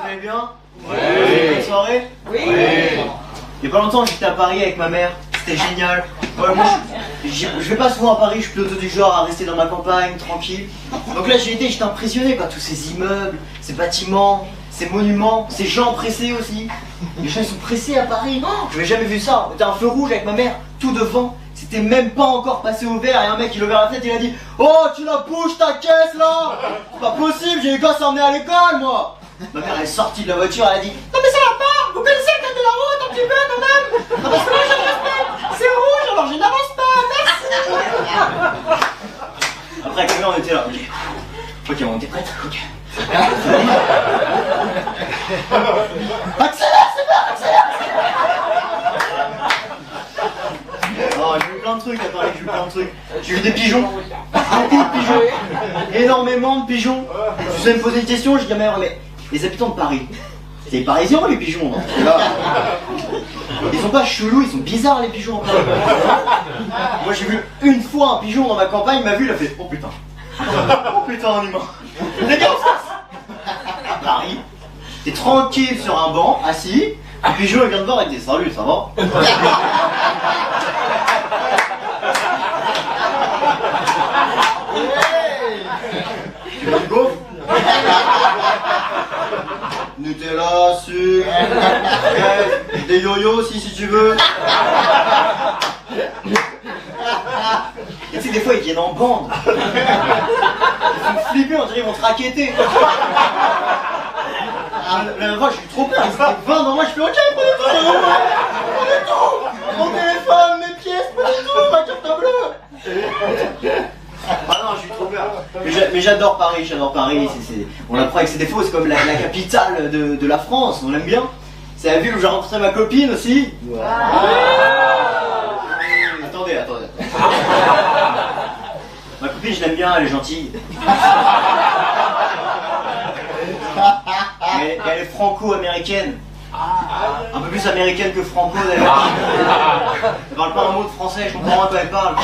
allez bien? Oui. Bonne soirée? Oui. Il y a pas longtemps, j'étais à Paris avec ma mère. C'était génial. Ouais, moi, je vais pas souvent à Paris, je suis plutôt du genre à rester dans ma campagne, tranquille. Donc là, j'étais impressionné par tous ces immeubles, ces bâtiments, ces monuments, ces gens pressés aussi. Les gens, ils sont pressés à Paris. Oh, je n'avais jamais vu ça. T'as un feu rouge avec ma mère, tout devant. C'était même pas encore passé au vert, et un mec, il a ouvert la fenêtre, il a dit: oh, tu la bouges ta caisse là! C'est pas possible, j'ai les gosses à emmener à l'école, moi! Ma mère, elle est sortie de la voiture, elle a dit: non mais ça va pas! Vous connaissez le code de la route un petit peu quand même? Ah, parce que moi, je respecte! C'est rouge, alors je n'avance pas, merci! Après, avec ma mère, on était là, ok. Ok, on était prête? Ok. Accélère, c'est bien, accélère! Oh, j'ai vu plein de trucs à Paris, j'ai vu plein de trucs. J'ai vu des pigeons, beaucoup de pigeons, énormément de pigeons. Je vais me poser une question, je dis à ma mère: mais les habitants de Paris, c'est des Parisiens les pigeons, non? Ils sont pas chelous, ils sont bizarres les pigeons en Paris. Moi j'ai vu une fois un pigeon dans ma campagne, il m'a vu, il a fait: oh putain, oh putain un humain. Les gars, à Paris, t'es tranquille sur un banc, assis, un pigeon il vient de voir et il dit: salut, ça va? Tu veux du gaufre? Nutella, sucre, des yo-yo aussi si tu veux. Et tu sais, des fois ils viennent en bande. Ils sont flippés, on dirait qu'ils vont te raqueter. La dernière fois, j'ai eu trop peur, ils étaient 20 dans moi, je fais: ok, prenez tout, mon téléphone, mes pièces, prenez tout, ma carte bleue. Ah non, j'ai eu trop peur. Mais j'adore Paris, on l'apprend avec ses défauts, c'est comme la capitale de la France, on l'aime bien. C'est la ville où j'ai rencontré ma copine aussi. Attendez. Ma copine, je l'aime bien, elle est gentille. Mais elle est franco-américaine. Un peu plus américaine que franco d'ailleurs. Elle parle pas un mot de français, je comprends pas quand elle parle.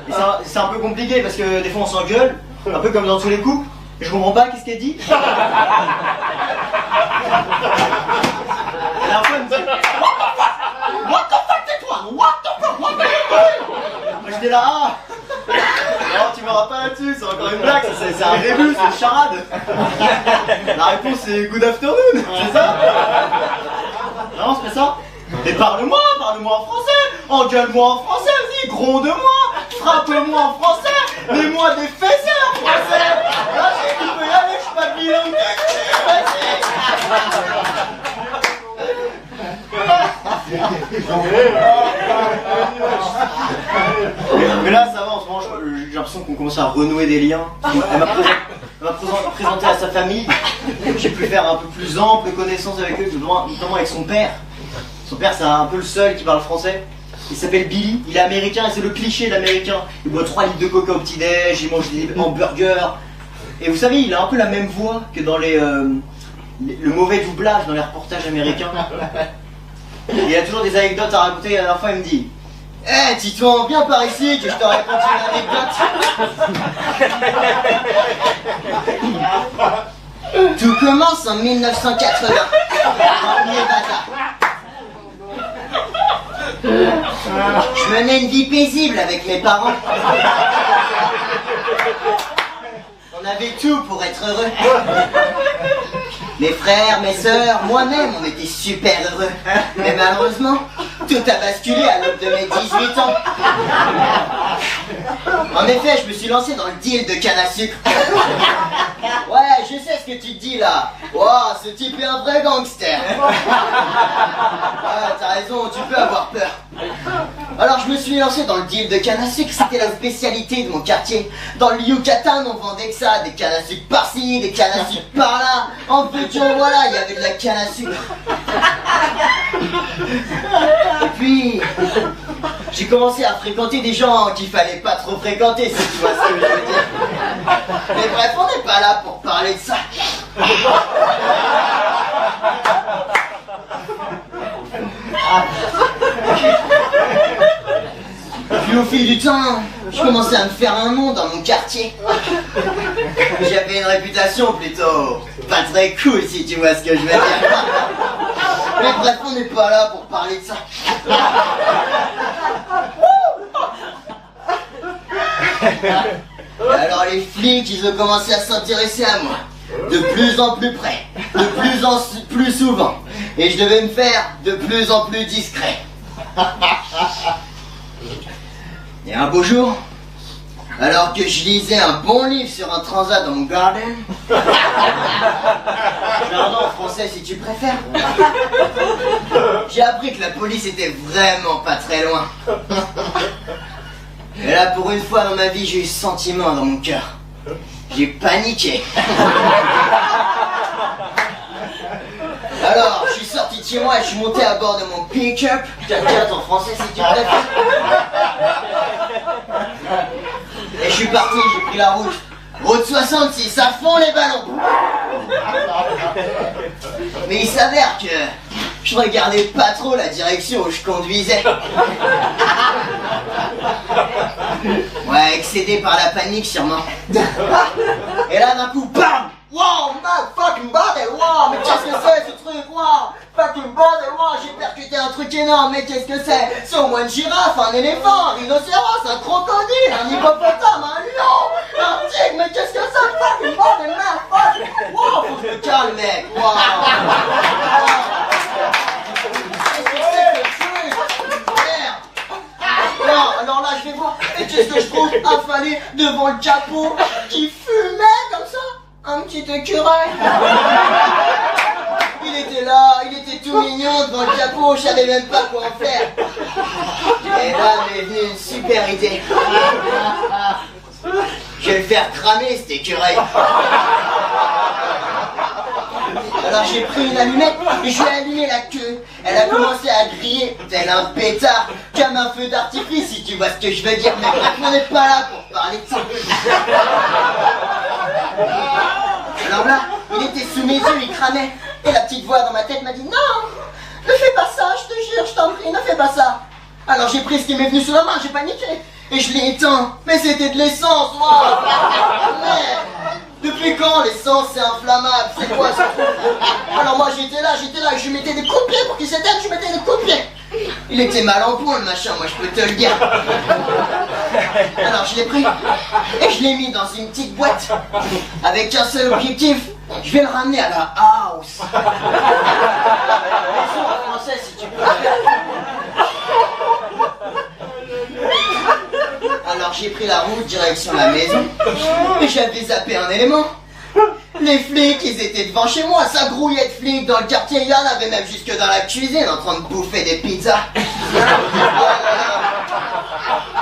Et c'est un peu compliqué parce que des fois on s'engueule, un peu comme dans tous les couples, et je comprends pas qu'est-ce qu'elle dit. La dernière fois elle me dit: what the fuck, tais-toi, what the fuck, what the fuck. Moi j'étais là: ah non, tu m'auras pas là-dessus, c'est encore une blague, c'est un début, c'est une charade. La réponse c'est good afternoon, c'est ça? Non, c'est pas ça? Mais parle-moi en français, engueule-moi en français, vas-y, gronde-moi, frappe-moi en français, mets-moi des fessées en français. Vas-y, tu peux y aller, je suis pas bilingue du cul, vas-y. Mais là ça va, en ce moment j'ai l'impression qu'on commence à renouer des liens. Elle m'a présenté à sa famille. J'ai pu faire un peu plus ample connaissance avec eux, notamment avec son père. Son père, c'est un peu le seul qui parle français. Il s'appelle Billy, il est américain et c'est le cliché de l'américain. Il boit 3 litres de coca au petit-déj, il mange des hamburgers. Et vous savez, il a un peu la même voix que dans le mauvais doublage dans les reportages américains. Et il a toujours des anecdotes à raconter. La dernière fois, il me dit: hey, dis-toi bien par ici que je t'aurais raconté une anecdote. Tout commence en 1980. Je menais une vie paisible avec mes parents. On avait tout pour être heureux. Mes frères, mes sœurs, moi-même, on était super heureux. Mais malheureusement, tout a basculé à l'aube de mes 18 ans. En effet, je me suis lancé dans le deal de canne à sucre. Ouais, je sais ce que tu te dis là. Wow, ce type est un vrai gangster. Ouais, t'as raison, tu peux avoir peur. Alors je me suis lancé dans le deal de canne à sucre, c'était la spécialité de mon quartier. Dans le Yucatan, on vendait que ça, des cannes à sucre par-ci, des cannes à sucre par-là. En petit, voilà, il y avait de la canne à sucre. Et puis, j'ai commencé à fréquenter des gens qu'il fallait pas trop fréquenter, si tu vois ce que je veux dire. Mais bref, on n'est pas là pour parler de ça. Puis au fil du temps, je commençais à me faire un nom dans mon quartier. J'avais une réputation plutôt pas très cool si tu vois ce que je veux dire. Mais bref, on n'est pas là pour parler de ça. Et alors les flics, ils ont commencé à s'intéresser à moi. De plus en plus près, de plus en plus souvent. Et je devais me faire de plus en plus discret. Et un beau jour, alors que je lisais un bon livre sur un transat dans mon garden, jardin en français si tu préfères, j'ai appris que la police était vraiment pas très loin. Et là, pour une fois dans ma vie, j'ai eu ce sentiment dans mon cœur. J'ai paniqué. Alors, je suis sorti de chez moi et je suis monté à bord de mon pick-up. En français si tu préfères. Et je suis parti, j'ai pris la route 66, à fond les ballons. Mais il s'avère que je regardais pas trop la direction où je conduisais. Ouais, excédé par la panique sûrement. Et là d'un coup, bam! Wow, my fucking body, wow, mais qu'est-ce que c'est ce truc, wow, fucking body, wow, j'ai percuté un truc énorme, mais qu'est-ce que c'est? C'est au moins une girafe, un éléphant, un rhinocéros, un crocodile, un hippopotame, un lion, un tigre, mais qu'est-ce que c'est? Fucking body, man, fucking, wow, faut que je me calme, mec, wow. Qu'est-ce que c'est que ce truc? Merde. Non, alors là, je vais voir, et qu'est-ce que je trouve affalé devant le capot qui fumait comme ça? Un petit écureuil. Il était là, il était tout mignon devant le capot, je savais même pas quoi en faire. Et là m'est venue une super idée. Je vais le faire cramer cet écureuil. Alors j'ai pris une allumette et je lui ai allumé la queue. Elle a commencé à griller tel un pétard, comme un feu d'artifice si tu vois ce que je veux dire. Mais bref, on n'est pas là pour parler de ça. Alors là, il était sous mes yeux, il cramait. Et la petite voix dans ma tête m'a dit « Non, ne fais pas ça, je te jure, je t'en prie, ne fais pas ça !» Alors j'ai pris ce qui m'est venu sous la main, j'ai paniqué. Et je l'ai éteint. Mais c'était de l'essence, wow. Mais depuis quand l'essence c'est inflammable? C'est quoi ça? Alors moi j'étais là, et je mettais des coups de pied pour qu'il s'éteigne, je mettais des coups de pied. Il était mal en point le machin, moi je peux te le dire. Alors je l'ai pris et je l'ai mis dans une petite boîte avec un seul objectif. Je vais le ramener à la house. En français si tu peux. Alors j'ai pris la route direction la maison et j'avais zappé un élément. Les flics, ils étaient devant chez moi, ça grouillait de flics dans le quartier, il y en avait même jusque dans la cuisine en train de bouffer des pizzas.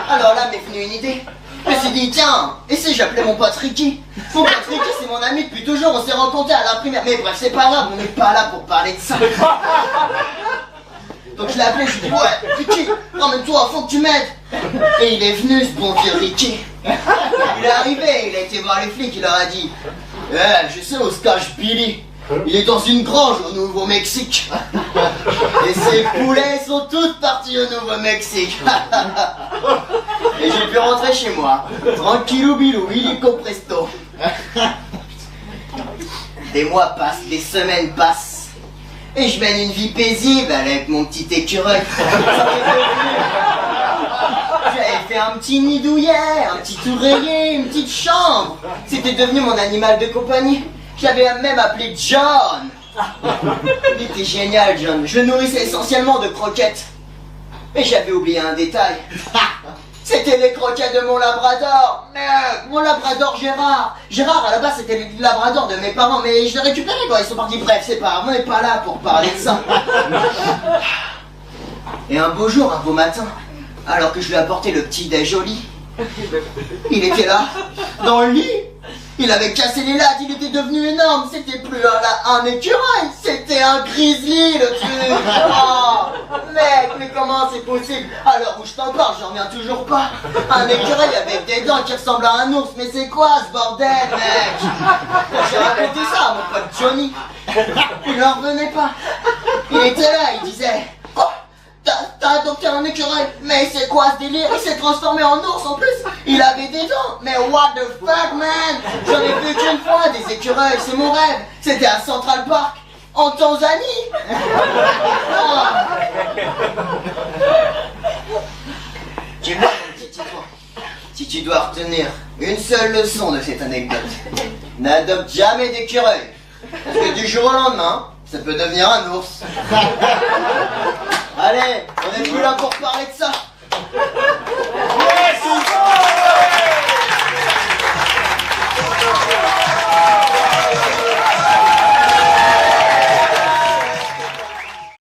Alors là m'est venue une idée. Je me suis dit, tiens, et si j'appelais mon pote Ricky? Mon pote Ricky, c'est mon ami depuis toujours, on s'est rencontrés à la primaire. Mais bref, c'est pas grave, on n'est pas là pour parler de ça. Donc je l'ai appelé, je lui ai dit, ouais, Ricky, ramène-toi, faut que tu m'aides. Et il est venu, ce bon vieux Ricky. Il est arrivé, il a été voir les flics, il leur a dit, je sais où se cache Billy. Il est dans une grange au Nouveau-Mexique. Et ses poulets sont tous partis au Nouveau-Mexique. Et j'ai pu rentrer chez moi, tranquillou bilou, illico presto. Des mois passent, des semaines passent. Et je mène une vie paisible avec mon petit écureuil. J'avais fait un petit nid douillet, un petit oreiller, une petite chambre. C'était devenu mon animal de compagnie. Je l'avais même appelé John. Il était génial, John. Je le nourrissais essentiellement de croquettes. Mais j'avais oublié un détail. C'était les croquettes de mon labrador. Merde, mon labrador Gérard. Gérard, à la base, c'était le labrador de mes parents, mais je l'ai récupéré quand ils sont partis. Bref, c'est pas grave, on n'est pas là pour parler de ça. Et un beau jour, un beau matin, alors que je lui apportais le petit déj au lit, il était là, dans le lit. Il avait cassé les lattes, il était devenu énorme. C'était plus un écureuil, c'était un grizzly, le truc. Oh, mec, mais comment c'est possible? À l'heure où je t'en parle, j'en reviens toujours pas. Un écureuil avec des dents qui ressemblent à un ours, mais c'est quoi ce bordel, mec? Quand j'ai raconté ça à mon pote Johnny, il n'en revenait pas. Il était là, il disait, quoi? t'as adopté un écureuil. Mais c'est quoi ce délire? Il s'est transformé en ours en plus. Il avait des dents. Mais what the fuck, man? J'en ai vu qu'une fois des écureuils, c'est mon rêve. C'était à Central Park, en Tanzanie. Tu vois, mon petit Titouan, si tu dois retenir une seule leçon de cette anecdote, n'adopte jamais d'écureuil. Parce que du jour au lendemain, ça peut devenir un ours. Allez, on est plus là pour parler de ça.